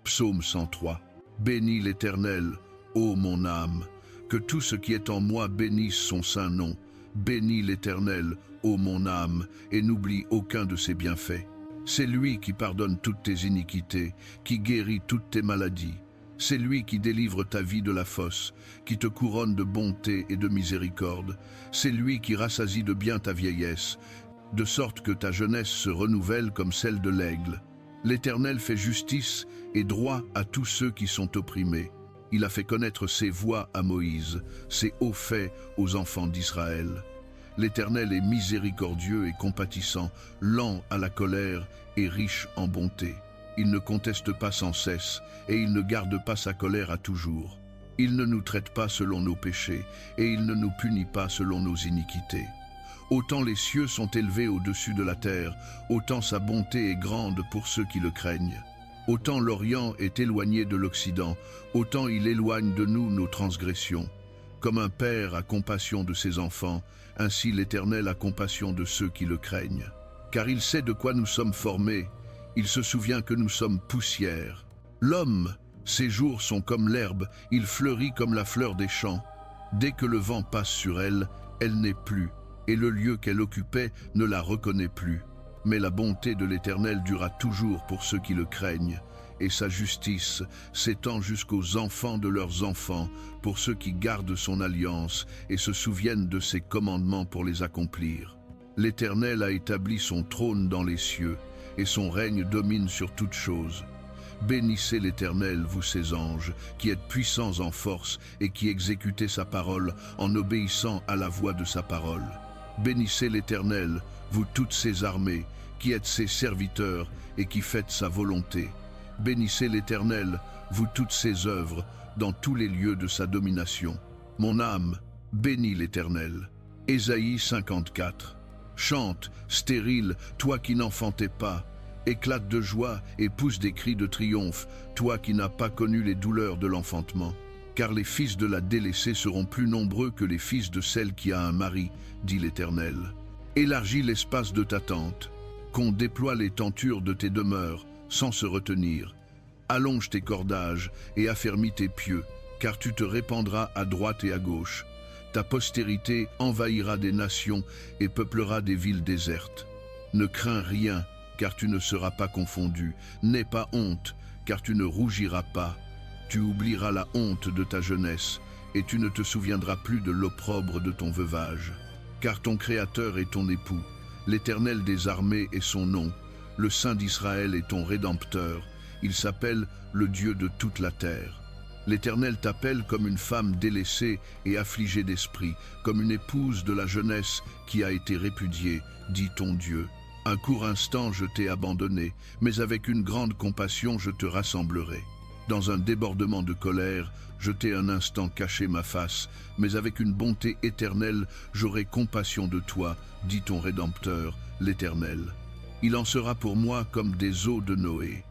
Psaume 103. Bénis l'Éternel, ô mon âme, que tout ce qui est en moi bénisse son saint nom. Bénis l'Éternel, ô mon âme, et n'oublie aucun de ses bienfaits. C'est lui qui pardonne toutes tes iniquités, qui guérit toutes tes maladies. C'est lui qui délivre ta vie de la fosse, qui te couronne de bonté et de miséricorde. C'est lui qui rassasie de bien ta vieillesse, de sorte que ta jeunesse se renouvelle comme celle de l'aigle. L'Éternel fait justice et droit à tous ceux qui sont opprimés. Il a fait connaître ses voies à Moïse, ses hauts faits aux enfants d'Israël. L'Éternel est miséricordieux et compatissant, lent à la colère et riche en bonté. Il ne conteste pas sans cesse, et il ne garde pas sa colère à toujours. Il ne nous traite pas selon nos péchés, et il ne nous punit pas selon nos iniquités. Autant les cieux sont élevés au-dessus de la terre, autant sa bonté est grande pour ceux qui le craignent. Autant l'Orient est éloigné de l'Occident, autant il éloigne de nous nos transgressions. Comme un père a compassion de ses enfants, ainsi l'Éternel a compassion de ceux qui le craignent. Car il sait de quoi nous sommes formés, il se souvient que nous sommes poussière. L'homme, ses jours sont comme l'herbe, il fleurit comme la fleur des champs. Dès que le vent passe sur elle, elle n'est plus, et le lieu qu'elle occupait ne la reconnaît plus. Mais la bonté de l'Éternel durera toujours pour ceux qui le craignent, et sa justice s'étend jusqu'aux enfants de leurs enfants, pour ceux qui gardent son alliance et se souviennent de ses commandements pour les accomplir. L'Éternel a établi son trône dans les cieux, et son règne domine sur toutes choses. Bénissez l'Éternel, vous ses anges, qui êtes puissants en force et qui exécutez sa parole en obéissant à la voix de sa parole. Bénissez l'Éternel, vous toutes ses armées, qui êtes ses serviteurs et qui faites sa volonté. Bénissez l'Éternel, vous toutes ses œuvres, dans tous les lieux de sa domination. Mon âme, bénis l'Éternel. Ésaïe 54. Chante, stérile, toi qui n'enfantais pas. Éclate de joie et pousse des cris de triomphe, toi qui n'as pas connu les douleurs de l'enfantement. Car les fils de la délaissée seront plus nombreux que les fils de celle qui a un mari, dit l'Éternel. Élargis l'espace de ta tente, qu'on déploie les tentures de tes demeures, sans se retenir. Allonge tes cordages et affermis tes pieux, car tu te répandras à droite et à gauche. Ta postérité envahira des nations et peuplera des villes désertes. Ne crains rien, car tu ne seras pas confondu. N'aie pas honte, car tu ne rougiras pas. Tu oublieras la honte de ta jeunesse, et tu ne te souviendras plus de l'opprobre de ton veuvage. Car ton Créateur est ton époux, l'Éternel des armées est son nom, le Saint d'Israël est ton Rédempteur, il s'appelle le Dieu de toute la terre. L'Éternel t'appelle comme une femme délaissée et affligée d'esprit, comme une épouse de la jeunesse qui a été répudiée, dit ton Dieu. Un court instant je t'ai abandonné, mais avec une grande compassion je te rassemblerai. Dans un débordement de colère, je t'ai un instant caché ma face, mais avec une bonté éternelle j'aurai compassion de toi, dit ton Rédempteur, l'Éternel. Il en sera pour moi comme des eaux de Noé.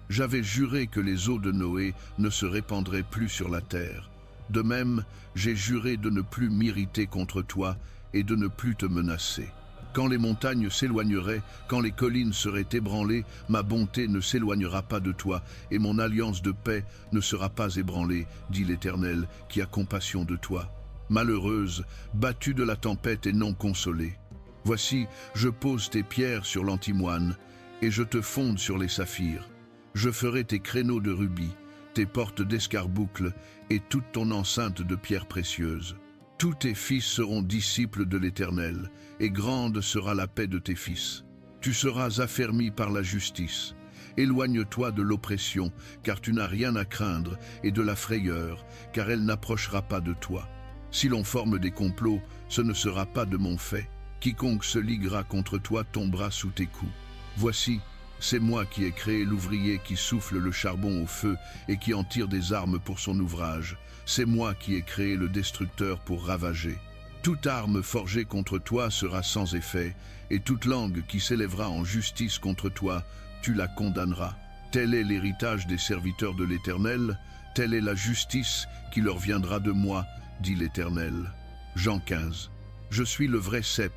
J'avais juré que les eaux de Noé ne se répandraient plus sur la terre. De même, j'ai juré de ne plus m'irriter contre toi et de ne plus te menacer. Quand les montagnes s'éloigneraient, quand les collines seraient ébranlées, ma bonté ne s'éloignera pas de toi, et mon alliance de paix ne sera pas ébranlée, dit l'Éternel, qui a compassion de toi. Malheureuse, battue de la tempête et non consolée. Voici, je pose tes pierres sur l'antimoine, et je te fonde sur les saphirs. Je ferai tes créneaux de rubis, tes portes d'escarboucles, et toute ton enceinte de pierres précieuses. Tous tes fils seront disciples de l'Éternel, et grande sera la paix de tes fils. Tu seras affermi par la justice. Éloigne-toi de l'oppression, car tu n'as rien à craindre, et de la frayeur, car elle n'approchera pas de toi. Si l'on forme des complots, ce ne sera pas de mon fait. Quiconque se liguera contre toi tombera sous tes coups. Voici, c'est moi qui ai créé l'ouvrier qui souffle le charbon au feu et qui en tire des armes pour son ouvrage. C'est moi qui ai créé le destructeur pour ravager. Toute arme forgée contre toi sera sans effet, et toute langue qui s'élèvera en justice contre toi, tu la condamneras. Tel est l'héritage des serviteurs de l'Éternel, telle est la justice qui leur viendra de moi, dit l'Éternel. Jean 15. Je suis le vrai cep,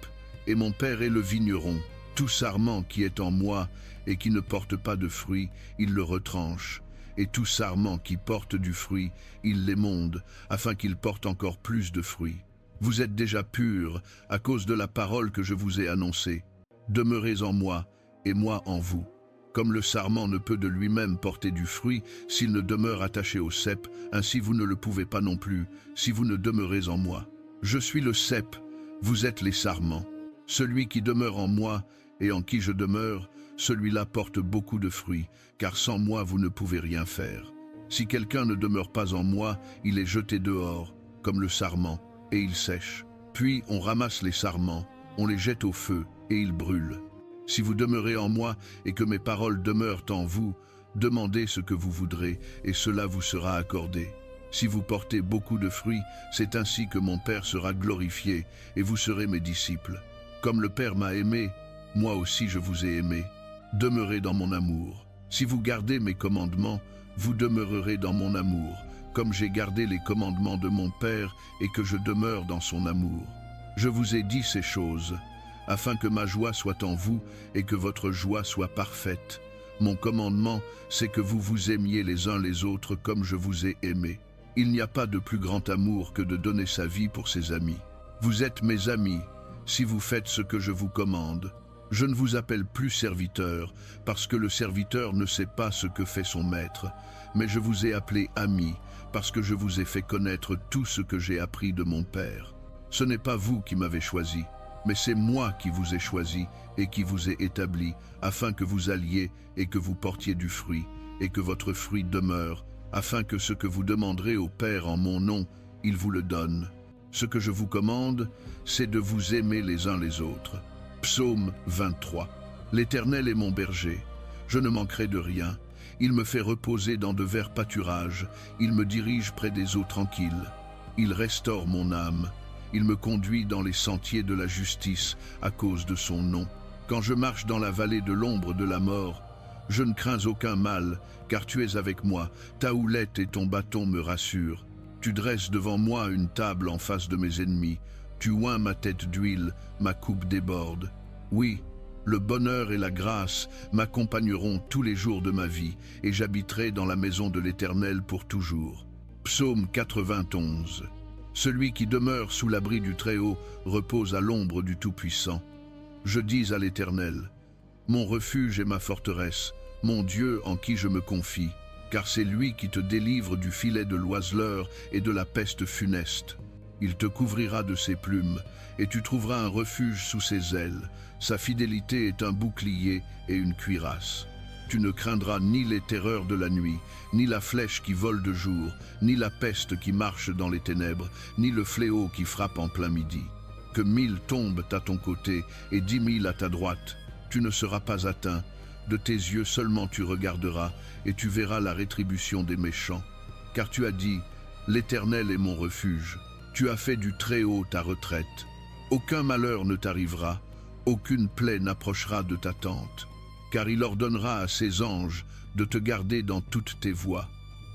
et mon père est le vigneron. Tout sarment qui est en moi et qui ne porte pas de fruits, il le retranche, et tout sarment qui porte du fruit, il l'émonde, afin qu'il porte encore plus de fruits. Vous êtes déjà purs à cause de la parole que je vous ai annoncée. Demeurez en moi, et moi en vous. Comme le sarment ne peut de lui-même porter du fruit s'il ne demeure attaché au cep, ainsi vous ne le pouvez pas non plus, si vous ne demeurez en moi. Je suis le cep, vous êtes les sarments. Celui qui demeure en moi, et en qui je demeure, celui-là porte beaucoup de fruits, car sans moi vous ne pouvez rien faire. Si quelqu'un ne demeure pas en moi, il est jeté dehors, comme le sarment, et il sèche. Puis on ramasse les sarments, on les jette au feu, et ils brûlent. Si vous demeurez en moi, et que mes paroles demeurent en vous, demandez ce que vous voudrez, et cela vous sera accordé. Si vous portez beaucoup de fruits, c'est ainsi que mon Père sera glorifié, et vous serez mes disciples. Comme le Père m'a aimé, moi aussi je vous ai aimé. Demeurez dans mon amour. Si vous gardez mes commandements, vous demeurerez dans mon amour, comme j'ai gardé les commandements de mon Père et que je demeure dans son amour. Je vous ai dit ces choses, afin que ma joie soit en vous et que votre joie soit parfaite. Mon commandement, c'est que vous vous aimiez les uns les autres comme je vous ai aimé. Il n'y a pas de plus grand amour que de donner sa vie pour ses amis. Vous êtes mes amis, si vous faites ce que je vous commande. Je ne vous appelle plus serviteur, parce que le serviteur ne sait pas ce que fait son maître, mais je vous ai appelé ami, parce que je vous ai fait connaître tout ce que j'ai appris de mon Père. Ce n'est pas vous qui m'avez choisi, mais c'est moi qui vous ai choisi et qui vous ai établi, afin que vous alliez et que vous portiez du fruit, et que votre fruit demeure, afin que ce que vous demanderez au Père en mon nom, il vous le donne. Ce que je vous commande, c'est de vous aimer les uns les autres. Psaume 23. L'Éternel est mon berger, je ne manquerai de rien. Il me fait reposer dans de verts pâturages, il me dirige près des eaux tranquilles. Il restaure mon âme, il me conduit dans les sentiers de la justice à cause de son nom. Quand je marche dans la vallée de l'ombre de la mort, je ne crains aucun mal, car tu es avec moi, ta houlette et ton bâton me rassurent. Tu dresses devant moi une table en face de mes ennemis, tu oins ma tête d'huile, ma coupe déborde. Oui, le bonheur et la grâce m'accompagneront tous les jours de ma vie, et j'habiterai dans la maison de l'Éternel pour toujours. Psaume 91. Celui qui demeure sous l'abri du Très-Haut repose à l'ombre du Tout-Puissant. Je dis à l'Éternel, mon refuge et ma forteresse, mon Dieu en qui je me confie, car c'est lui qui te délivre du filet de l'oiseleur et de la peste funeste. Il te couvrira de ses plumes, et tu trouveras un refuge sous ses ailes. Sa fidélité est un bouclier et une cuirasse. Tu ne craindras ni les terreurs de la nuit, ni la flèche qui vole de jour, ni la peste qui marche dans les ténèbres, ni le fléau qui frappe en plein midi. Que 1000 tombent à ton côté et 10 000 à ta droite, tu ne seras pas atteint. De tes yeux seulement tu regarderas, et tu verras la rétribution des méchants. Car tu as dit, l'Éternel est mon refuge. Tu as fait du Très-Haut ta retraite. Aucun malheur ne t'arrivera, aucune plaie n'approchera de ta tente. Car il ordonnera à ses anges de te garder dans toutes tes voies.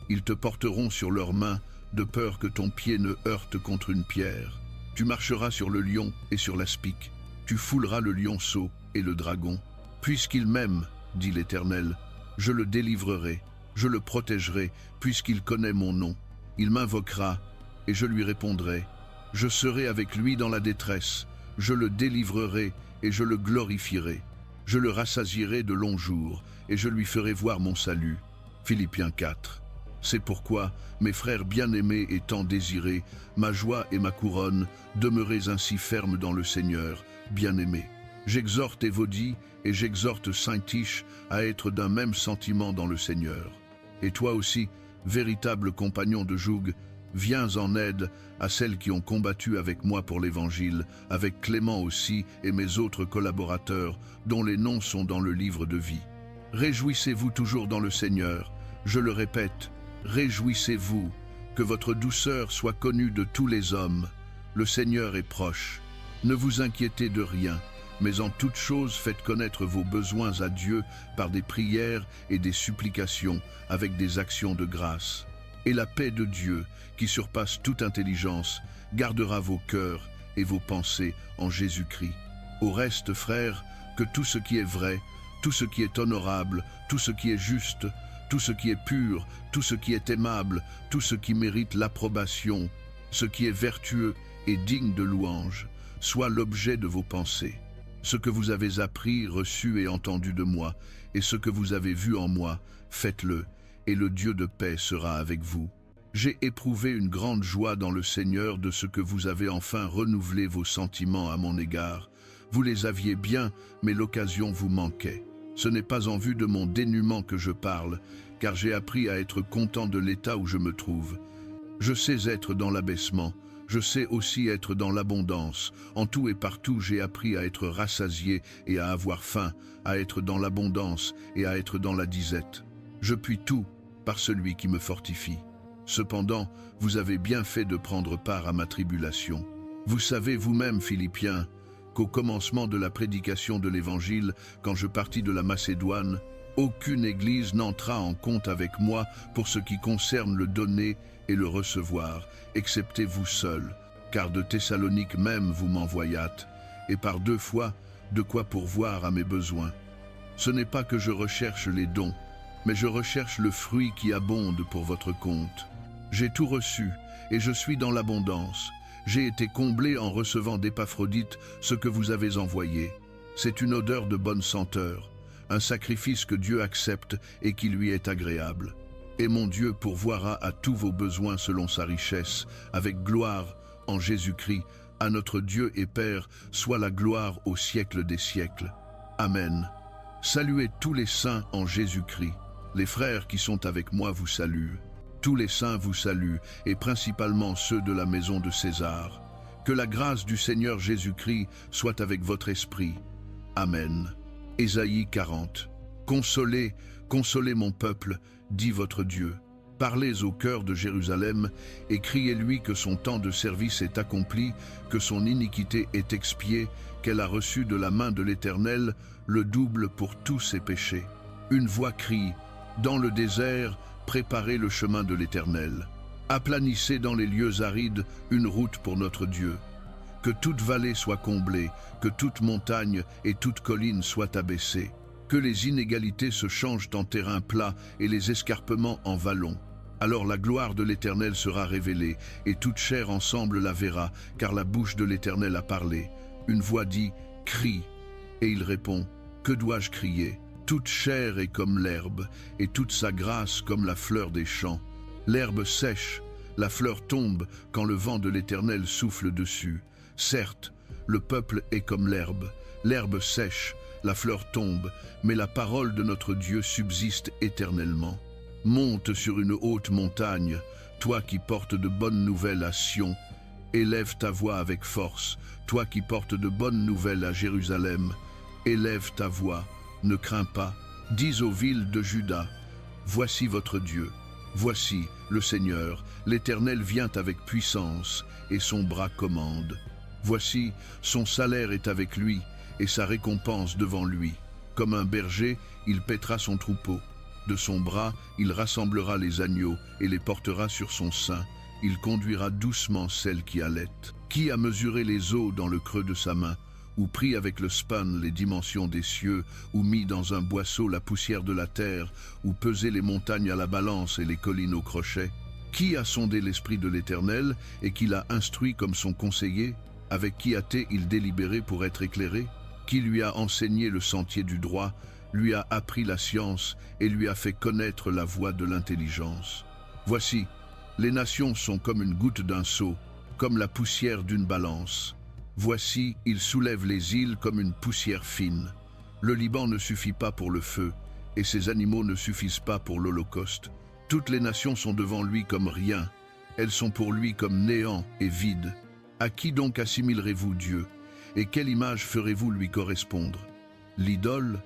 Ils te porteront sur leurs mains, de peur que ton pied ne heurte contre une pierre. Tu marcheras sur le lion et sur l'aspic. Tu fouleras le lionceau et le dragon. Puisqu'il m'aime, dit l'Éternel, je le délivrerai, je le protégerai, puisqu'il connaît mon nom. Il m'invoquera, et je lui répondrai. Je serai avec lui dans la détresse, je le délivrerai et je le glorifierai. Je le rassasierai de longs jours, et je lui ferai voir mon salut. Philippiens 4. C'est pourquoi, mes frères bien-aimés et tant désirés, ma joie et ma couronne, demeurez ainsi fermes dans le Seigneur, bien-aimés. J'exhorte Évodie et j'exhorte Syntyche à être d'un même sentiment dans le Seigneur. Et toi aussi, véritable compagnon de joug, viens en aide à celles qui ont combattu avec moi pour l'Évangile, avec Clément aussi et mes autres collaborateurs, dont les noms sont dans le livre de vie. Réjouissez-vous toujours dans le Seigneur. Je le répète, réjouissez-vous, que votre douceur soit connue de tous les hommes. Le Seigneur est proche. Ne vous inquiétez de rien, mais en toute chose faites connaître vos besoins à Dieu par des prières et des supplications, avec des actions de grâce. Et la paix de Dieu, qui surpasse toute intelligence, gardera vos cœurs et vos pensées en Jésus-Christ. Au reste, frères, que tout ce qui est vrai, tout ce qui est honorable, tout ce qui est juste, tout tout ce qui est pur, tout ce qui est aimable, tout ce qui mérite l'approbation, ce qui est vertueux et digne de louange, soit l'objet de vos pensées. Ce que vous avez appris, reçu et entendu de moi, et ce que vous avez vu en moi, faites-le, et le Dieu de paix sera avec vous. J'ai éprouvé une grande joie dans le Seigneur de ce que vous avez enfin renouvelé vos sentiments à mon égard. Vous les aviez bien, mais l'occasion vous manquait. Ce n'est pas en vue de mon dénuement que je parle, car j'ai appris à être content de l'état où je me trouve. Je sais être dans l'abaissement, je sais aussi être dans l'abondance. En tout et partout, j'ai appris à être rassasié et à avoir faim, à être dans l'abondance et à être dans la disette. Je puis tout par celui qui me fortifie. Cependant, vous avez bien fait de prendre part à ma tribulation. Vous savez vous-même, Philippiens, qu'au commencement de la prédication de l'Évangile, quand je partis de la Macédoine, aucune église n'entra en compte avec moi pour ce qui concerne le donner et le recevoir, excepté vous seul, car de Thessalonique même vous m'envoyâtes, et par 2 fois, de quoi pourvoir à mes besoins. Ce n'est pas que je recherche les dons, mais je recherche le fruit qui abonde pour votre compte. J'ai tout reçu, et je suis dans l'abondance. J'ai été comblé en recevant d'Épaphrodite ce que vous avez envoyé. C'est une odeur de bonne senteur, un sacrifice que Dieu accepte et qui lui est agréable. Et mon Dieu pourvoira à tous vos besoins selon sa richesse, avec gloire en Jésus-Christ. À notre Dieu et Père soit la gloire au siècle des siècles. Amen. Saluez tous les saints en Jésus-Christ. Les frères qui sont avec moi vous saluent. Tous les saints vous saluent, et principalement ceux de la maison de César. Que la grâce du Seigneur Jésus-Christ soit avec votre esprit. Amen. Ésaïe 40. Consolez, consolez mon peuple, dit votre Dieu. Parlez au cœur de Jérusalem, et criez-lui que son temps de service est accompli, que son iniquité est expiée, qu'elle a reçu de la main de l'Éternel le double pour tous ses péchés. Une voix crie, dans le désert, préparez le chemin de l'Éternel. Aplanissez dans les lieux arides une route pour notre Dieu. Que toute vallée soit comblée, que toute montagne et toute colline soient abaissées. Que les inégalités se changent en terrain plat et les escarpements en vallons. Alors la gloire de l'Éternel sera révélée, et toute chair ensemble la verra, car la bouche de l'Éternel a parlé. Une voix dit, crie, et il répond, que dois-je crier? Toute chair est comme l'herbe, et toute sa grâce comme la fleur des champs. L'herbe sèche, la fleur tombe quand le vent de l'Éternel souffle dessus. Certes, le peuple est comme l'herbe sèche, la fleur tombe, mais la parole de notre Dieu subsiste éternellement. Monte sur une haute montagne, toi qui portes de bonnes nouvelles à Sion. Élève ta voix avec force, toi qui portes de bonnes nouvelles à Jérusalem. Élève ta voix. Ne crains pas, dis aux villes de Juda, voici votre Dieu, voici le Seigneur, l'Éternel vient avec puissance, et son bras commande. Voici, son salaire est avec lui, et sa récompense devant lui. Comme un berger, il paîtra son troupeau. De son bras, il rassemblera les agneaux, et les portera sur son sein. Il conduira doucement celles qui allaitent. Qui a mesuré les eaux dans le creux de sa main, ou pris avec le span les dimensions des cieux, ou mis dans un boisseau la poussière de la terre, ou pesé les montagnes à la balance et les collines au crochet? Qui a sondé l'esprit de l'Éternel, et qui l'a instruit comme son conseiller? Avec qui a-t-il délibéré pour être éclairé? Qui lui a enseigné le sentier du droit, lui a appris la science, et lui a fait connaître la voie de l'intelligence? Voici, les nations sont comme une goutte d'un seau, comme la poussière d'une balance. Voici, il soulève les îles comme une poussière fine. Le Liban ne suffit pas pour le feu, et ses animaux ne suffisent pas pour l'holocauste. Toutes les nations sont devant lui comme rien, elles sont pour lui comme néant et vide. À qui donc assimilerez-vous Dieu, et quelle image ferez-vous lui correspondre? L'idole,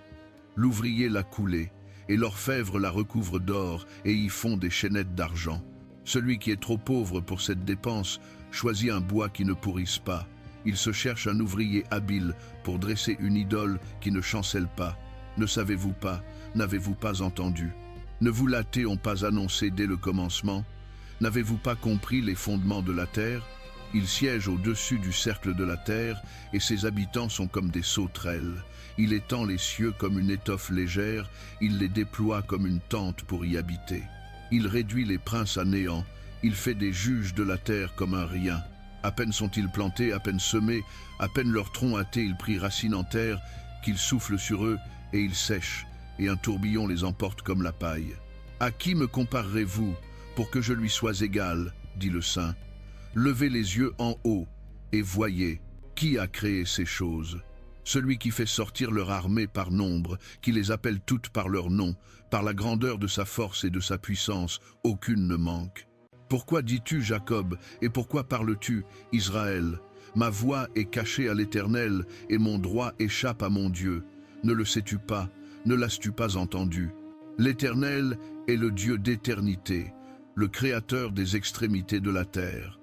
l'ouvrier l'a coulée, et l'orfèvre la recouvre d'or, et y fond des chaînettes d'argent. Celui qui est trop pauvre pour cette dépense choisit un bois qui ne pourrisse pas. Il se cherche un ouvrier habile pour dresser une idole qui ne chancelle pas. Ne savez-vous pas, n'avez-vous pas entendu? Ne vous l'a-t-on pas annoncé dès le commencement? N'avez-vous pas compris les fondements de la terre? Il siège au-dessus du cercle de la terre, et ses habitants sont comme des sauterelles. Il étend les cieux comme une étoffe légère, il les déploie comme une tente pour y habiter. Il réduit les princes à néant, il fait des juges de la terre comme un rien. À peine sont-ils plantés, à peine semés, à peine leur tronc hâté, ils prient racine en terre, qu'il souffle sur eux, et ils sèchent, et un tourbillon les emporte comme la paille. À qui me comparerez-vous, pour que je lui sois égal, dit le Saint. Levez les yeux en haut, et voyez, qui a créé ces choses? Celui qui fait sortir leur armée par nombre, qui les appelle toutes par leur nom, par la grandeur de sa force et de sa puissance, aucune ne manque. Pourquoi dis-tu Jacob, et pourquoi parles-tu Israël? Ma voix est cachée à l'Éternel, et mon droit échappe à mon Dieu. Ne le sais-tu pas? Ne l'as-tu pas entendu? L'Éternel est le Dieu d'éternité, le Créateur des extrémités de la terre.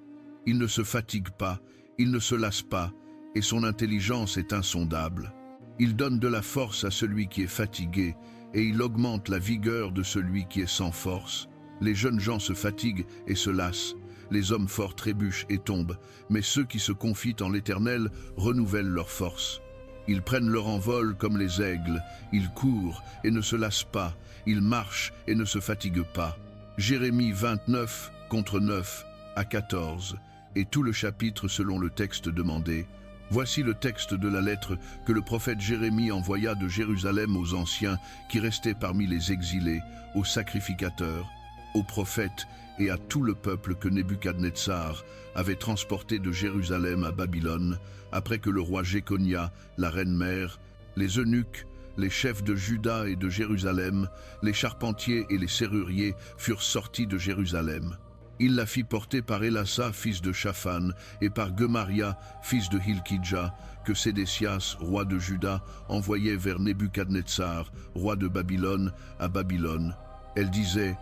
Il ne se fatigue pas, il ne se lasse pas, et son intelligence est insondable. Il donne de la force à celui qui est fatigué, et il augmente la vigueur de celui qui est sans force. Les jeunes gens se fatiguent et se lassent, les hommes forts trébuchent et tombent, mais ceux qui se confient en l'Éternel renouvellent leur force. Ils prennent leur envol comme les aigles, ils courent et ne se lassent pas, ils marchent et ne se fatiguent pas. Jérémie 29, contre 9 à 14, et tout le chapitre selon le texte demandé. Voici le texte de la lettre que le prophète Jérémie envoya de Jérusalem aux anciens qui restaient parmi les exilés, aux sacrificateurs, aux prophètes et à tout le peuple que Nebuchadnezzar avait transporté de Jérusalem à Babylone, après que le roi Jéconia, la reine-mère, les eunuques, les chefs de Juda et de Jérusalem, les charpentiers et les serruriers furent sortis de Jérusalem. Il la fit porter par Élassa, fils de Shaphan, et par Gemaria, fils de Hilkidja, que Sédécias, roi de Juda, envoyait vers Nebuchadnezzar, roi de Babylone, à Babylone. Elle disait: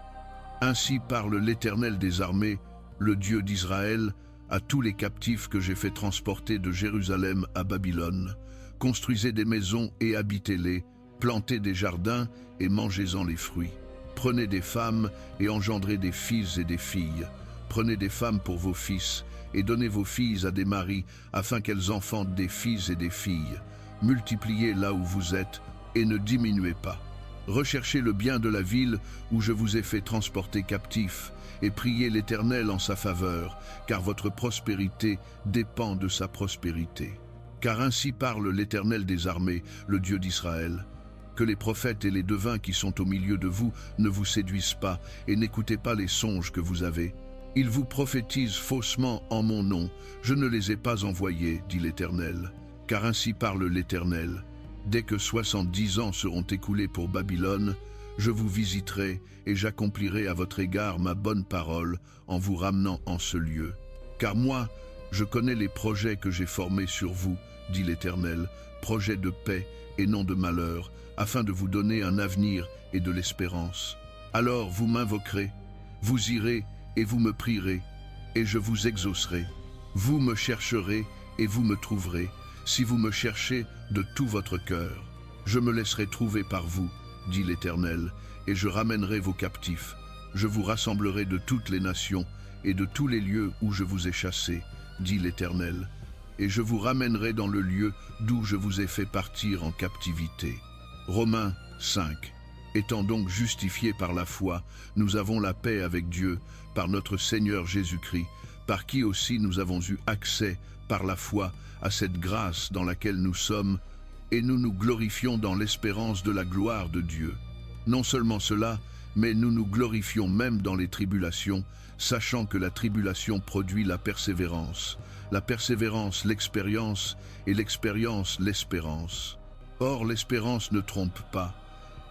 Ainsi parle l'Éternel des armées, le Dieu d'Israël, à tous les captifs que j'ai fait transporter de Jérusalem à Babylone. Construisez des maisons et habitez-les, plantez des jardins et mangez-en les fruits. Prenez des femmes et engendrez des fils et des filles. Prenez des femmes pour vos fils et donnez vos filles à des maris afin qu'elles enfantent des fils et des filles. Multipliez là où vous êtes et ne diminuez pas. Recherchez le bien de la ville où je vous ai fait transporter captifs et priez l'Éternel en sa faveur, car votre prospérité dépend de sa prospérité. Car ainsi parle l'Éternel des armées, le Dieu d'Israël. Que les prophètes et les devins qui sont au milieu de vous ne vous séduisent pas et n'écoutez pas les songes que vous avez. Ils vous prophétisent faussement en mon nom. Je ne les ai pas envoyés, dit l'Éternel. Car ainsi parle l'Éternel. Dès que 70 ans seront écoulés pour Babylone, je vous visiterai et j'accomplirai à votre égard ma bonne parole en vous ramenant en ce lieu. Car moi, je connais les projets que j'ai formés sur vous, dit l'Éternel, projets de paix et non de malheur, afin de vous donner un avenir et de l'espérance. Alors vous m'invoquerez, vous irez et vous me prierez, et je vous exaucerai. Vous me chercherez et vous me trouverez, si vous me cherchez de tout votre cœur. Je me laisserai trouver par vous, dit l'Éternel, et je ramènerai vos captifs. Je vous rassemblerai de toutes les nations et de tous les lieux où je vous ai chassés, dit l'Éternel, et je vous ramènerai dans le lieu d'où je vous ai fait partir en captivité. Romains 5. Étant donc justifiés par la foi, nous avons la paix avec Dieu, par notre Seigneur Jésus-Christ, par qui aussi nous avons eu accès, par la foi, à cette grâce dans laquelle nous sommes, et nous nous glorifions dans l'espérance de la gloire de Dieu. Non seulement cela, mais nous nous glorifions même dans les tribulations, sachant que la tribulation produit la persévérance l'expérience, et l'expérience l'espérance. Or l'espérance ne trompe pas,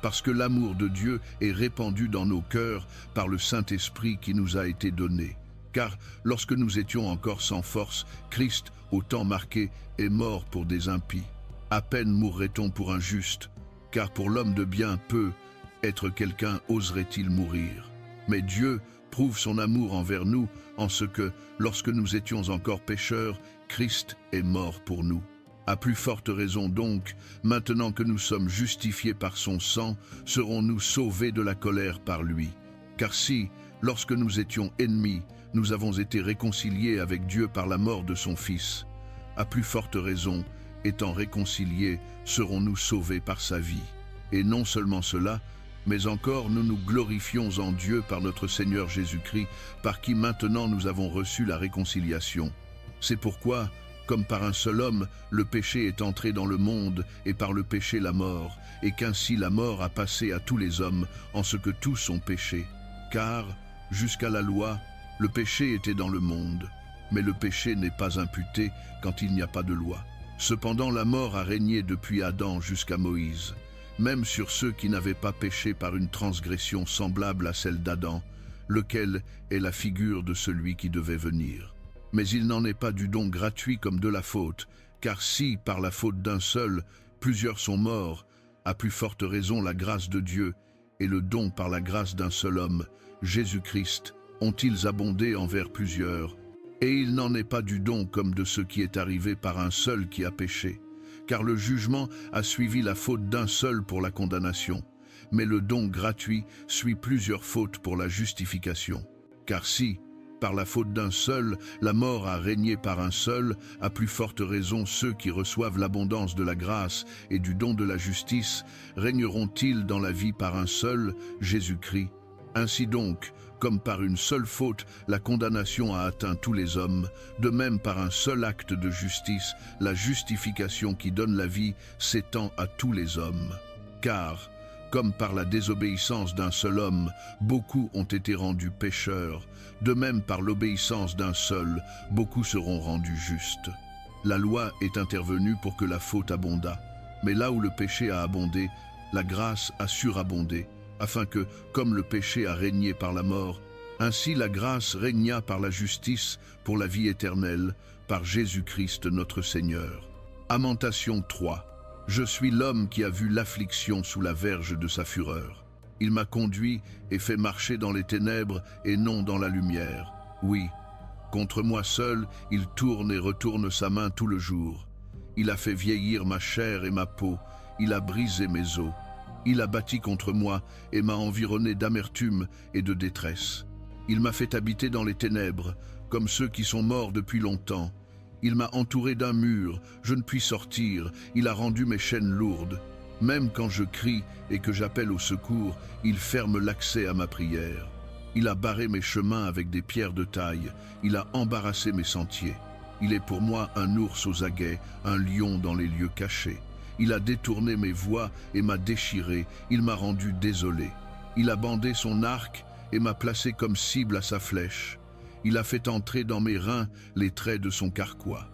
parce que l'amour de Dieu est répandu dans nos cœurs par le Saint-Esprit qui nous a été donné. Car lorsque nous étions encore sans force, Christ, au temps marqué, est mort pour des impies. À peine mourrait-on pour un juste, car pour l'homme de bien peu, être quelqu'un oserait-il mourir. Mais Dieu prouve son amour envers nous en ce que, lorsque nous étions encore pécheurs, Christ est mort pour nous. À plus forte raison donc, maintenant que nous sommes justifiés par son sang, serons-nous sauvés de la colère par lui. Car si, Lorsque nous étions ennemis, nous avons été réconciliés avec Dieu par la mort de son Fils. À plus forte raison, étant réconciliés, serons-nous sauvés par sa vie. Et non seulement cela, mais encore nous nous glorifions en Dieu par notre Seigneur Jésus-Christ, par qui maintenant nous avons reçu la réconciliation. C'est pourquoi, comme par un seul homme, le péché est entré dans le monde, et par le péché la mort, et qu'ainsi la mort a passé à tous les hommes, en ce que tous ont péché. Car, jusqu'à la loi, le péché était dans le monde, mais le péché n'est pas imputé quand il n'y a pas de loi. Cependant la mort a régné depuis Adam jusqu'à Moïse, même sur ceux qui n'avaient pas péché par une transgression semblable à celle d'Adam, lequel est la figure de celui qui devait venir. Mais il n'en est pas du don gratuit comme de la faute, car si, par la faute d'un seul, plusieurs sont morts, à plus forte raison la grâce de Dieu et le don par la grâce d'un seul homme, Jésus-Christ, ont-ils abondé envers plusieurs. Et il n'en est pas du don comme de ce qui est arrivé par un seul qui a péché. Car le jugement a suivi la faute d'un seul pour la condamnation, mais le don gratuit suit plusieurs fautes pour la justification. Car si, par la faute d'un seul, la mort a régné par un seul, à plus forte raison ceux qui reçoivent l'abondance de la grâce et du don de la justice régneront-ils dans la vie par un seul, Jésus-Christ. Ainsi donc, comme par une seule faute, la condamnation a atteint tous les hommes, de même par un seul acte de justice, la justification qui donne la vie s'étend à tous les hommes. Car, comme par la désobéissance d'un seul homme, beaucoup ont été rendus pécheurs, de même par l'obéissance d'un seul, beaucoup seront rendus justes. La loi est intervenue pour que la faute abondât, mais là où le péché a abondé, la grâce a surabondé, afin que, comme le péché a régné par la mort, ainsi la grâce régna par la justice pour la vie éternelle, par Jésus-Christ notre Seigneur. Lamentation 3. Je suis l'homme qui a vu l'affliction sous la verge de sa fureur. Il m'a conduit et fait marcher dans les ténèbres et non dans la lumière. Oui, contre moi seul, il tourne et retourne sa main tout le jour. Il a fait vieillir ma chair et ma peau, il a brisé mes os. Il a bâti contre moi et m'a environné d'amertume et de détresse. Il m'a fait habiter dans les ténèbres, comme ceux qui sont morts depuis longtemps. Il m'a entouré d'un mur, je ne puis sortir, il a rendu mes chaînes lourdes. Même quand je crie et que j'appelle au secours, il ferme l'accès à ma prière. Il a barré mes chemins avec des pierres de taille, il a embarrassé mes sentiers. Il est pour moi un ours aux aguets, un lion dans les lieux cachés. Il a détourné mes voies et m'a déchiré, il m'a rendu désolé. Il a bandé son arc et m'a placé comme cible à sa flèche. Il a fait entrer dans mes reins les traits de son carquois.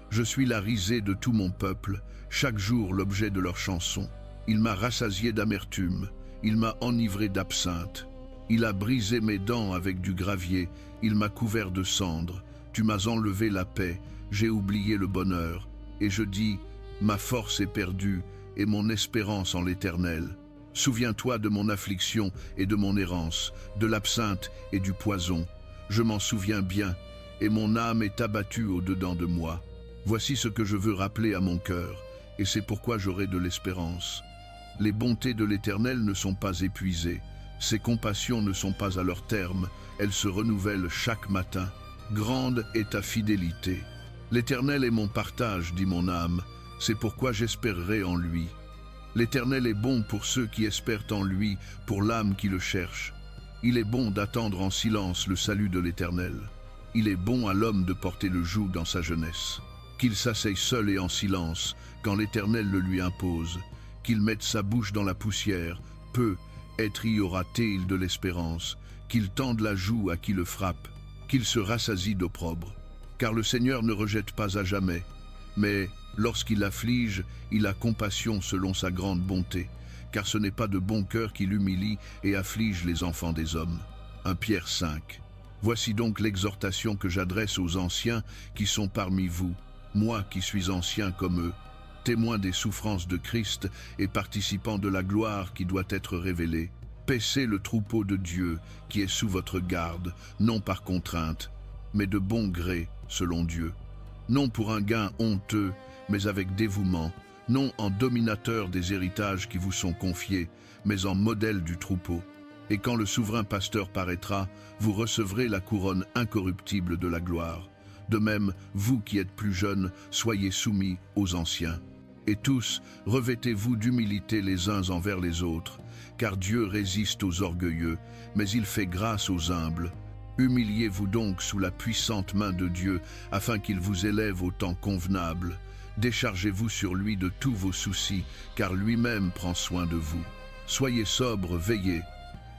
Je suis la risée de tout mon peuple, chaque jour l'objet de leurs chansons. Il m'a rassasié d'amertume, il m'a enivré d'absinthe. Il a brisé mes dents avec du gravier, il m'a couvert de cendres. Tu m'as enlevé la paix, j'ai oublié le bonheur. Et je dis, ma force est perdue et mon espérance en l'Éternel. Souviens-toi de mon affliction et de mon errance, de l'absinthe et du poison. Je m'en souviens bien, et mon âme est abattue au-dedans de moi. Voici ce que je veux rappeler à mon cœur, et c'est pourquoi j'aurai de l'espérance. Les bontés de l'Éternel ne sont pas épuisées, ses compassions ne sont pas à leur terme, elles se renouvellent chaque matin. Grande est ta fidélité. L'Éternel est mon partage, dit mon âme, c'est pourquoi j'espérerai en lui. L'Éternel est bon pour ceux qui espèrent en lui, pour l'âme qui le cherche. Il est bon d'attendre en silence le salut de l'Éternel. Il est bon à l'homme de porter le joug dans sa jeunesse. Qu'il s'asseye seul et en silence, quand l'Éternel le lui impose. Qu'il mette sa bouche dans la poussière, peu être y aura-t-il de l'espérance. Qu'il tende la joue à qui le frappe, qu'il se rassasie d'opprobre. Car le Seigneur ne rejette pas à jamais, mais lorsqu'il afflige, il a compassion selon sa grande bonté, car ce n'est pas de bon cœur qu'il humilie et afflige les enfants des hommes. 1 Pierre 5. Voici donc l'exhortation que j'adresse aux anciens qui sont parmi vous, moi qui suis ancien comme eux, témoin des souffrances de Christ et participant de la gloire qui doit être révélée. Paissez le troupeau de Dieu qui est sous votre garde, non par contrainte, mais de bon gré selon Dieu. Non pour un gain honteux, mais avec dévouement, non en dominateur des héritages qui vous sont confiés, mais en modèle du troupeau. Et quand le souverain pasteur paraîtra, vous recevrez la couronne incorruptible de la gloire. De même, vous qui êtes plus jeunes, soyez soumis aux anciens. Et tous, revêtez-vous d'humilité les uns envers les autres, car Dieu résiste aux orgueilleux, mais il fait grâce aux humbles. Humiliez-vous donc sous la puissante main de Dieu, afin qu'il vous élève au temps convenable. Déchargez-vous sur lui de tous vos soucis, car lui-même prend soin de vous. Soyez sobres, veillez.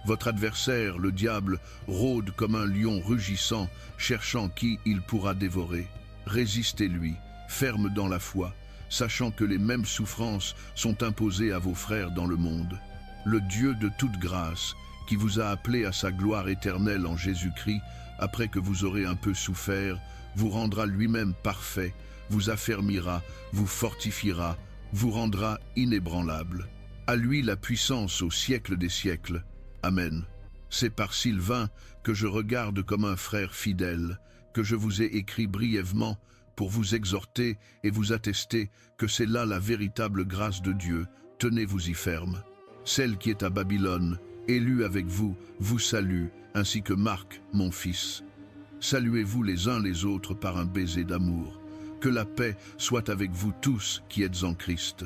Votre adversaire, le diable, rôde comme un lion rugissant, cherchant qui il pourra dévorer. Résistez-lui, ferme dans la foi, sachant que les mêmes souffrances sont imposées à vos frères dans le monde. Le Dieu de toute grâce, qui vous a appelé à sa gloire éternelle en Jésus-Christ, après que vous aurez un peu souffert, vous rendra lui-même parfait, vous affermira, vous fortifiera, vous rendra inébranlable. À lui la puissance au siècle des siècles. Amen. C'est par Sylvain, que je regarde comme un frère fidèle, que je vous ai écrit brièvement pour vous exhorter et vous attester que c'est là la véritable grâce de Dieu. Tenez-vous-y ferme. Celle qui est à Babylone, élue avec vous, vous salue, ainsi que Marc, mon fils. Saluez-vous les uns les autres par un baiser d'amour. Que la paix soit avec vous tous qui êtes en Christ.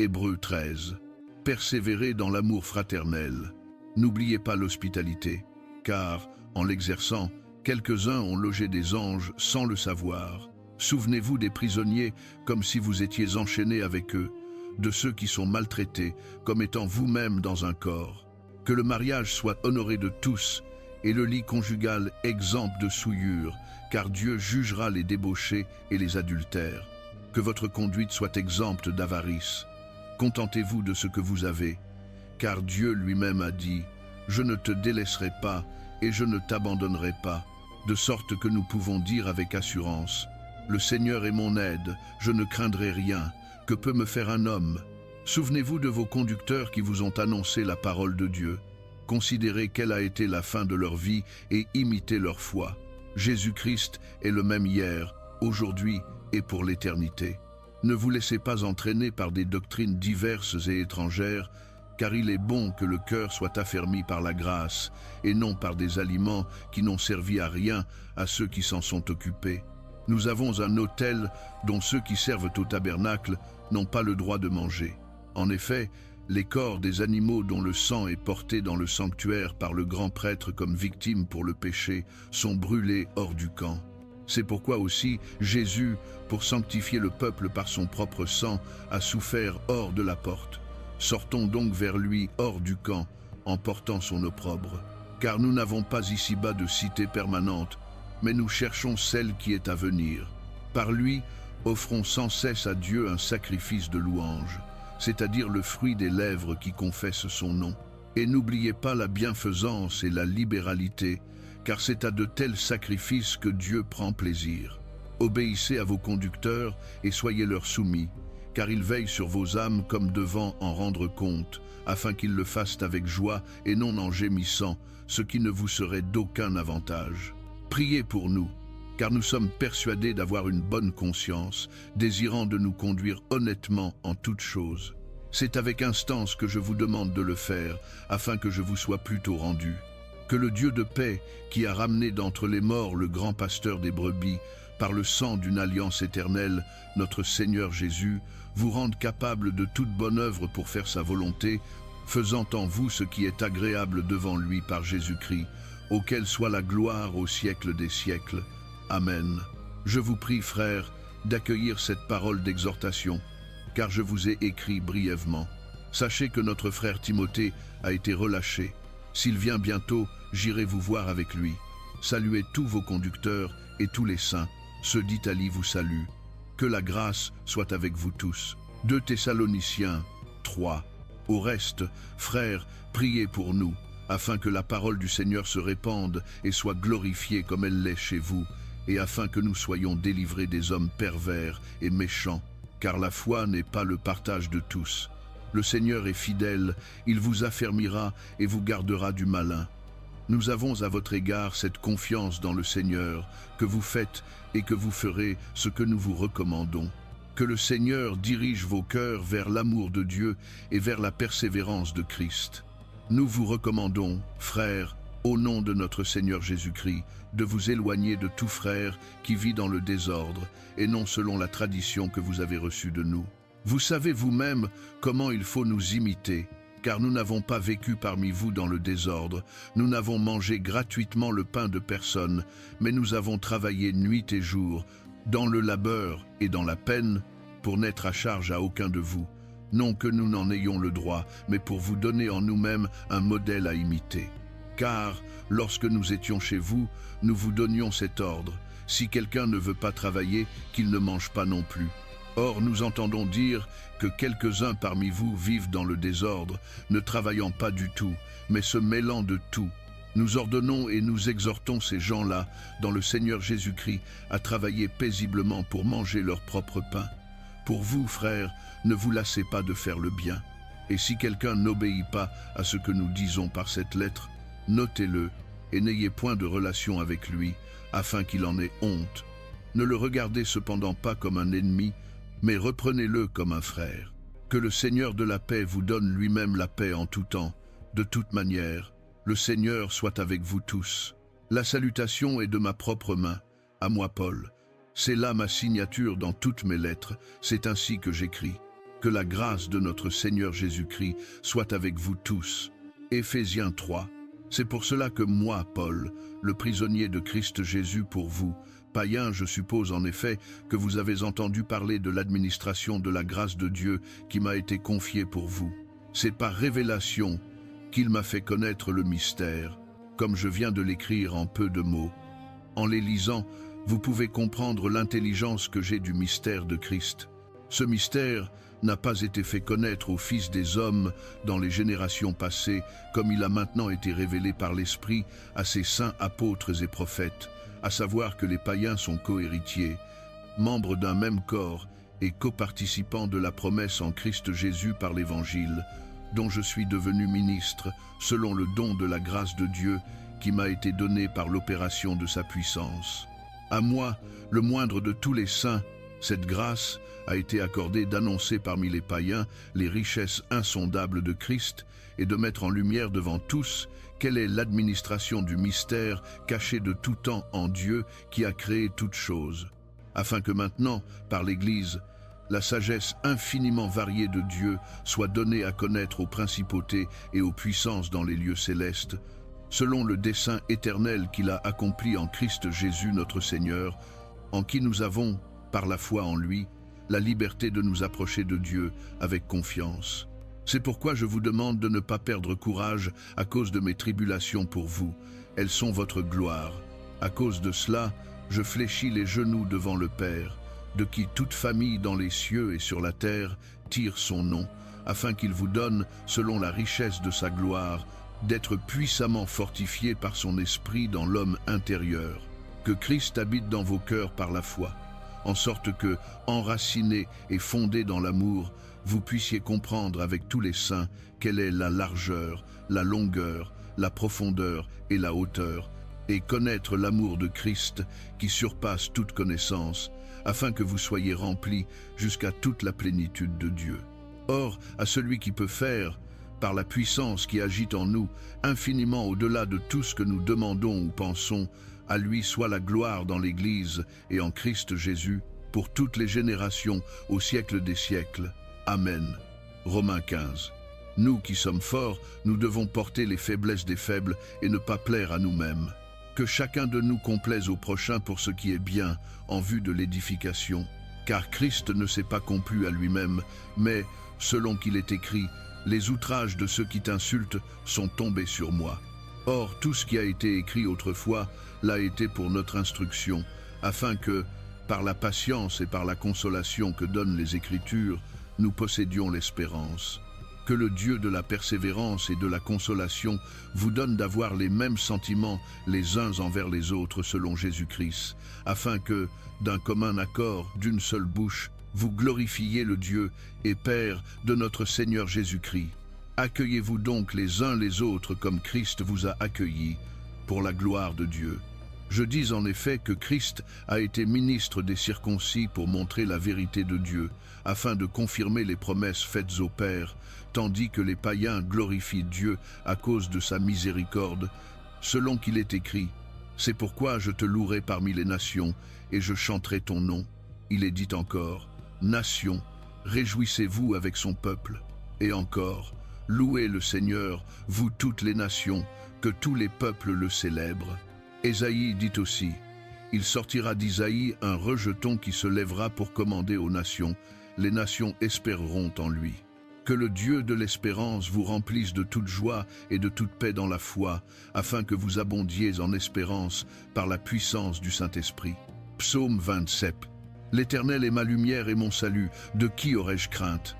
Hébreux 13. Persévérez dans l'amour fraternel. N'oubliez pas l'hospitalité, car, en l'exerçant, quelques-uns ont logé des anges sans le savoir. Souvenez-vous des prisonniers comme si vous étiez enchaînés avec eux, de ceux qui sont maltraités comme étant vous-même dans un corps. Que le mariage soit honoré de tous et le lit conjugal exempt de souillure, car Dieu jugera les débauchés et les adultères. Que votre conduite soit exempte d'avarice. Contentez-vous de ce que vous avez, car Dieu lui-même a dit « Je ne te délaisserai pas et je ne t'abandonnerai pas », de sorte que nous pouvons dire avec assurance « Le Seigneur est mon aide, je ne craindrai rien, que peut me faire un homme ?» Souvenez-vous de vos conducteurs qui vous ont annoncé la parole de Dieu. Considérez quelle a été la fin de leur vie et imitez leur foi. Jésus-Christ est le même hier, aujourd'hui et pour l'éternité. Ne vous laissez pas entraîner par des doctrines diverses et étrangères, car il est bon que le cœur soit affermi par la grâce, et non par des aliments qui n'ont servi à rien à ceux qui s'en sont occupés. Nous avons un autel dont ceux qui servent au tabernacle n'ont pas le droit de manger. En effet, les corps des animaux dont le sang est porté dans le sanctuaire par le grand prêtre comme victime pour le péché sont brûlés hors du camp. C'est pourquoi aussi Jésus, pour sanctifier le peuple par son propre sang, a souffert hors de la porte. Sortons donc vers lui hors du camp, en portant son opprobre. Car nous n'avons pas ici-bas de cité permanente, mais nous cherchons celle qui est à venir. Par lui, offrons sans cesse à Dieu un sacrifice de louange, c'est-à-dire le fruit des lèvres qui confessent son nom. Et n'oubliez pas la bienfaisance et la libéralité, car c'est à de tels sacrifices que Dieu prend plaisir. Obéissez à vos conducteurs et soyez leur soumis, car ils veillent sur vos âmes comme devant en rendre compte, afin qu'ils le fassent avec joie et non en gémissant, ce qui ne vous serait d'aucun avantage. Priez pour nous, car nous sommes persuadés d'avoir une bonne conscience, désirant de nous conduire honnêtement en toutes choses. C'est avec instance que je vous demande de le faire, afin que je vous sois plutôt rendu. Que le Dieu de paix, qui a ramené d'entre les morts le grand pasteur des brebis, par le sang d'une alliance éternelle, notre Seigneur Jésus, vous rende capable de toute bonne œuvre pour faire sa volonté, faisant en vous ce qui est agréable devant lui par Jésus-Christ, auquel soit la gloire au siècle des siècles. Amen. Je vous prie, frères, d'accueillir cette parole d'exhortation, car je vous ai écrit brièvement. Sachez que notre frère Timothée a été relâché. S'il vient bientôt, j'irai vous voir avec lui. Saluez tous vos conducteurs et tous les saints. Ceux d'Italie vous saluent. Que la grâce soit avec vous tous. 2 Thessaloniciens 3. Au reste, frères, priez pour nous, afin que la parole du Seigneur se répande et soit glorifiée comme elle l'est chez vous, et afin que nous soyons délivrés des hommes pervers et méchants, car la foi n'est pas le partage de tous. Le Seigneur est fidèle, il vous affermira et vous gardera du malin. Nous avons à votre égard cette confiance dans le Seigneur, que vous faites et que vous ferez ce que nous vous recommandons. Que le Seigneur dirige vos cœurs vers l'amour de Dieu et vers la persévérance de Christ. Nous vous recommandons, frères, au nom de notre Seigneur Jésus-Christ, de vous éloigner de tout frère qui vit dans le désordre, et non selon la tradition que vous avez reçue de nous. Vous savez vous-même comment il faut nous imiter, car nous n'avons pas vécu parmi vous dans le désordre, nous n'avons mangé gratuitement le pain de personne, mais nous avons travaillé nuit et jour, dans le labeur et dans la peine, pour n'être à charge à aucun de vous. Non que nous n'en ayons le droit, mais pour vous donner en nous-mêmes un modèle à imiter. Car, lorsque nous étions chez vous, nous vous donnions cet ordre. Si quelqu'un ne veut pas travailler, qu'il ne mange pas non plus. Or, nous entendons dire que quelques-uns parmi vous vivent dans le désordre, ne travaillant pas du tout, mais se mêlant de tout. Nous ordonnons et nous exhortons ces gens-là, dans le Seigneur Jésus-Christ, à travailler paisiblement pour manger leur propre pain. Pour vous, frères, ne vous lassez pas de faire le bien. Et si quelqu'un n'obéit pas à ce que nous disons par cette lettre, notez-le et n'ayez point de relation avec lui, afin qu'il en ait honte. Ne le regardez cependant pas comme un ennemi, mais reprenez-le comme un frère. Que le Seigneur de la paix vous donne lui-même la paix en tout temps. De toute manière, le Seigneur soit avec vous tous. La salutation est de ma propre main, à moi Paul. C'est là ma signature dans toutes mes lettres, c'est ainsi que j'écris. Que la grâce de notre Seigneur Jésus-Christ soit avec vous tous. Éphésiens 3. C'est pour cela que moi, Paul, le prisonnier de Christ Jésus pour vous, païen, je suppose en effet que vous avez entendu parler de l'administration de la grâce de Dieu qui m'a été confiée pour vous. C'est par révélation qu'il m'a fait connaître le mystère, comme je viens de l'écrire en peu de mots. En les lisant, vous pouvez comprendre l'intelligence que j'ai du mystère de Christ. Ce mystère n'a pas été fait connaître aux fils des hommes dans les générations passées, comme il a maintenant été révélé par l'Esprit à ses saints apôtres et prophètes, à savoir que les païens sont co-héritiers, membres d'un même corps et coparticipants de la promesse en Christ Jésus par l'Évangile, dont je suis devenu ministre, selon le don de la grâce de Dieu qui m'a été donné par l'opération de sa puissance. À moi, le moindre de tous les saints, cette grâce a été accordée d'annoncer parmi les païens les richesses insondables de Christ et de mettre en lumière devant tous quelle est l'administration du mystère caché de tout temps en Dieu qui a créé toutes choses, afin que maintenant, par l'Église, la sagesse infiniment variée de Dieu soit donnée à connaître aux principautés et aux puissances dans les lieux célestes, selon le dessein éternel qu'il a accompli en Christ Jésus notre Seigneur, en qui nous avons, par la foi en lui, la liberté de nous approcher de Dieu avec confiance. C'est pourquoi je vous demande de ne pas perdre courage à cause de mes tribulations pour vous. Elles sont votre gloire. À cause de cela, je fléchis les genoux devant le Père, de qui toute famille dans les cieux et sur la terre tire son nom, afin qu'il vous donne, selon la richesse de sa gloire, d'être puissamment fortifié par son esprit dans l'homme intérieur. Que Christ habite dans vos cœurs par la foi, en sorte que, enracinés et fondés dans l'amour, vous puissiez comprendre avec tous les saints quelle est la largeur, la longueur, la profondeur et la hauteur, et connaître l'amour de Christ qui surpasse toute connaissance, afin que vous soyez remplis jusqu'à toute la plénitude de Dieu. Or, à celui qui peut faire, par la puissance qui agit en nous, infiniment au-delà de tout ce que nous demandons ou pensons, à lui soit la gloire dans l'Église et en Christ Jésus, pour toutes les générations, au siècle des siècles. Amen. Romains 15. Nous qui sommes forts, nous devons porter les faiblesses des faibles et ne pas plaire à nous-mêmes. Que chacun de nous complaise au prochain pour ce qui est bien, en vue de l'édification. Car Christ ne s'est pas complu à lui-même, mais, selon qu'il est écrit, « Les outrages de ceux qui t'insultent sont tombés sur moi ». Or, tout ce qui a été écrit autrefois l'a été pour notre instruction, afin que, par la patience et par la consolation que donnent les Écritures, nous possédions l'espérance. Que le Dieu de la persévérance et de la consolation vous donne d'avoir les mêmes sentiments les uns envers les autres selon Jésus-Christ, afin que, d'un commun accord, d'une seule bouche, vous glorifiez le Dieu et Père de notre Seigneur Jésus-Christ. Accueillez-vous donc les uns les autres comme Christ vous a accueillis, pour la gloire de Dieu. Je dis en effet que Christ a été ministre des circoncis pour montrer la vérité de Dieu, afin de confirmer les promesses faites au Père, tandis que les païens glorifient Dieu à cause de sa miséricorde, selon qu'il est écrit « C'est pourquoi je te louerai parmi les nations, et je chanterai ton nom ». Il est dit encore « Nations, réjouissez-vous avec son peuple ». Et encore « Louez le Seigneur, vous toutes les nations, que tous les peuples le célèbrent ». Ésaïe dit aussi « Il sortira d'Isaïe un rejeton qui se lèvera pour commander aux nations. Les nations espéreront en lui. » Que le Dieu de l'espérance vous remplisse de toute joie et de toute paix dans la foi, afin que vous abondiez en espérance par la puissance du Saint-Esprit. Psaume 27. L'Éternel est ma lumière et mon salut, de qui aurais-je crainte?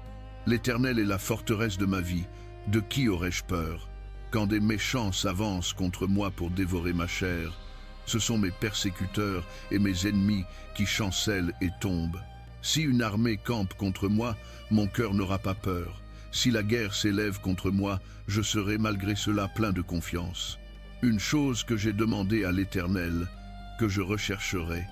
L'Éternel est la forteresse de ma vie, de qui aurais-je peur? Quand des méchants s'avancent contre moi pour dévorer ma chair, ce sont mes persécuteurs et mes ennemis qui chancellent et tombent. Si une armée campe contre moi, mon cœur n'aura pas peur. Si la guerre s'élève contre moi, je serai malgré cela plein de confiance. Une chose que j'ai demandée à l'Éternel, que je rechercherai,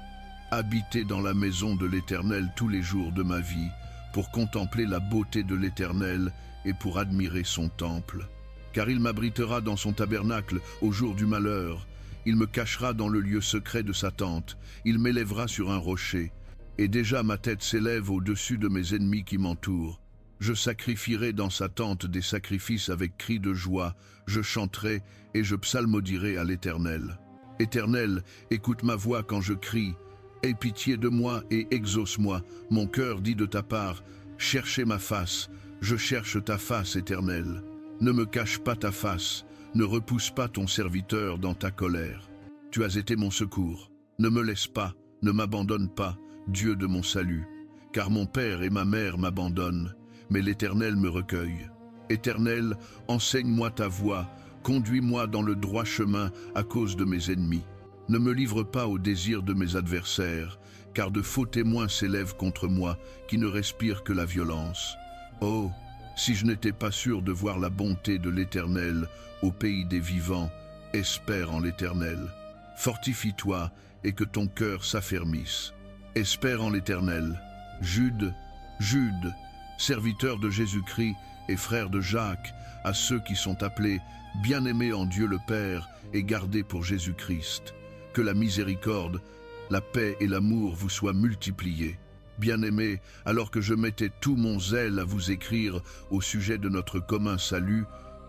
habiter dans la maison de l'Éternel tous les jours de ma vie, pour contempler la beauté de l'Éternel et pour admirer son temple. Car il m'abritera dans son tabernacle au jour du malheur, il me cachera dans le lieu secret de sa tente, il m'élèvera sur un rocher. Et déjà ma tête s'élève au-dessus de mes ennemis qui m'entourent. Je sacrifierai dans sa tente des sacrifices avec cris de joie, je chanterai et je psalmodierai à l'Éternel. Éternel, écoute ma voix quand je crie, aie pitié de moi et exauce-moi, mon cœur dit de ta part, cherchez ma face, je cherche ta face, Éternel. Ne me cache pas ta face, ne repousse pas ton serviteur dans ta colère. Tu as été mon secours, ne me laisse pas, ne m'abandonne pas, Dieu de mon salut, car mon père et ma mère m'abandonnent, mais l'Éternel me recueille. Éternel, enseigne-moi ta voie, conduis-moi dans le droit chemin à cause de mes ennemis. Ne me livre pas au désir de mes adversaires, car de faux témoins s'élèvent contre moi, qui ne respirent que la violence. Oh, si je n'étais pas sûr de voir la bonté de l'Éternel au pays des vivants, espère en l'Éternel. Fortifie-toi et que ton cœur s'affermisse. Espère en l'Éternel. Jude, serviteur de Jésus-Christ et frère de Jacques, à ceux qui sont appelés, bien-aimés en Dieu le Père et gardés pour Jésus-Christ. Que la miséricorde, la paix et l'amour vous soient multipliés. Bien-aimés, alors que je mettais tout mon zèle à vous écrire au sujet de notre commun salut,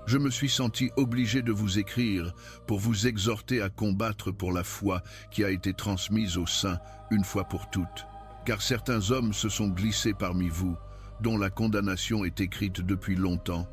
je me suis senti obligé de vous écrire pour vous exhorter à combattre pour la foi qui a été transmise aux saints une fois pour toutes. Car certains hommes se sont glissés parmi vous, dont la condamnation est écrite depuis longtemps.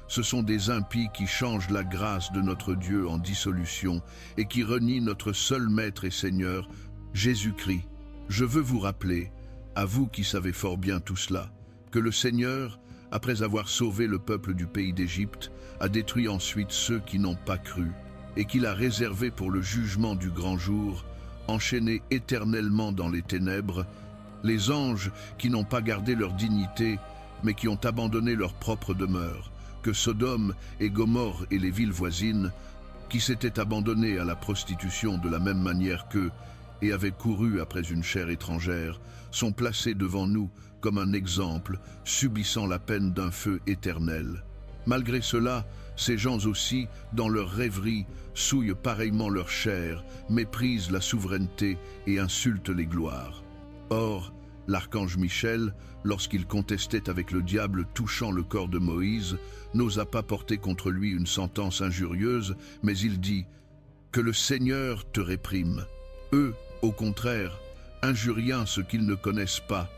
Ce sont des impies qui changent la grâce de notre Dieu en dissolution et qui renient notre seul Maître et Seigneur, Jésus-Christ. Je veux vous rappeler, à vous qui savez fort bien tout cela, que le Seigneur, après avoir sauvé le peuple du pays d'Égypte, a détruit ensuite ceux qui n'ont pas cru, et qu'il a réservé pour le jugement du grand jour, enchaînés éternellement dans les ténèbres, les anges qui n'ont pas gardé leur dignité, mais qui ont abandonné leur propre demeure, que Sodome et Gomorrhe et les villes voisines, qui s'étaient abandonnés à la prostitution de la même manière qu'eux, et avaient couru après une chair étrangère, sont placés devant nous comme un exemple, subissant la peine d'un feu éternel. Malgré cela, ces gens aussi, dans leur rêverie, souillent pareillement leur chair, méprisent la souveraineté et insultent les gloires. Or, l'archange Michel, lorsqu'il contestait avec le diable touchant le corps de Moïse, n'osa pas porter contre lui une sentence injurieuse, mais il dit « Que le Seigneur te réprime ». Eux, au contraire, injurient ce qu'ils ne connaissent pas,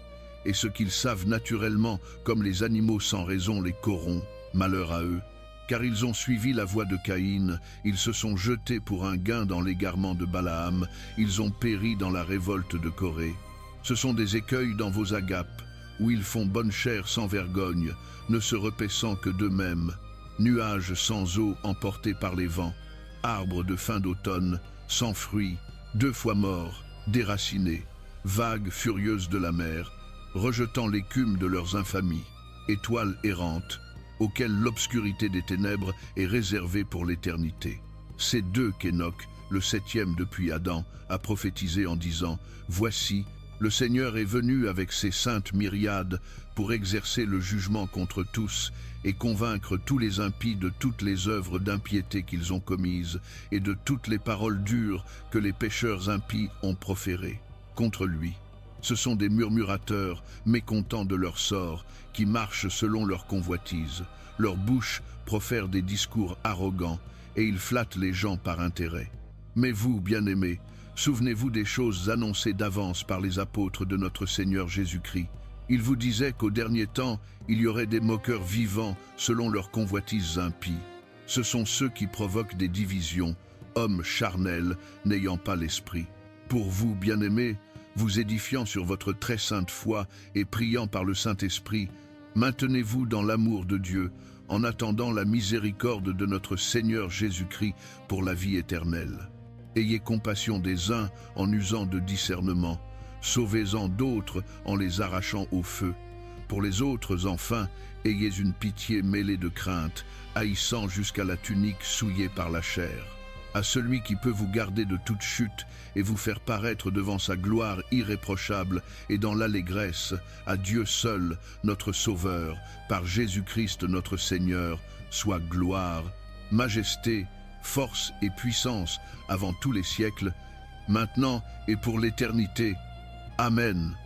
et ce qu'ils savent naturellement, comme les animaux sans raison les corrompt, malheur à eux. Car ils ont suivi la voie de Caïn, ils se sont jetés pour un gain dans l'égarement de Balaam, ils ont péri dans la révolte de Corée. Ce sont des écueils dans vos agapes, où ils font bonne chère sans vergogne, ne se repaissant que d'eux-mêmes, nuages sans eau emportés par les vents, arbres de fin d'automne, sans fruits, 2 fois morts, déracinés, vagues furieuses de la mer, rejetant l'écume de leurs infamies, étoiles errantes, auxquelles l'obscurité des ténèbres est réservée pour l'éternité. C'est d'eux qu'Enoch, le 7e depuis Adam, a prophétisé en disant « Voici, le Seigneur est venu avec ses saintes myriades pour exercer le jugement contre tous et convaincre tous les impies de toutes les œuvres d'impiété qu'ils ont commises et de toutes les paroles dures que les pécheurs impies ont proférées contre lui. Ce sont des murmurateurs, mécontents de leur sort, qui marchent selon leur convoitise. Leur bouche profère des discours arrogants et ils flattent les gens par intérêt. Mais vous, bien-aimés, souvenez-vous des choses annoncées d'avance par les apôtres de notre Seigneur Jésus-Christ. Ils vous disaient qu'au dernier temps, il y aurait des moqueurs vivants selon leurs convoitises impies. Ce sont ceux qui provoquent des divisions, hommes charnels n'ayant pas l'esprit. Pour vous, bien-aimés, vous édifiant sur votre très sainte foi et priant par le Saint-Esprit, maintenez-vous dans l'amour de Dieu, en attendant la miséricorde de notre Seigneur Jésus-Christ pour la vie éternelle. Ayez compassion des uns en usant de discernement, sauvez-en d'autres en les arrachant au feu. Pour les autres, enfin, ayez une pitié mêlée de crainte, haïssant jusqu'à la tunique souillée par la chair. À celui qui peut vous garder de toute chute et vous faire paraître devant sa gloire irréprochable et dans l'allégresse, à Dieu seul, notre Sauveur, par Jésus-Christ notre Seigneur, soit gloire, majesté, force et puissance avant tous les siècles, maintenant et pour l'éternité. Amen.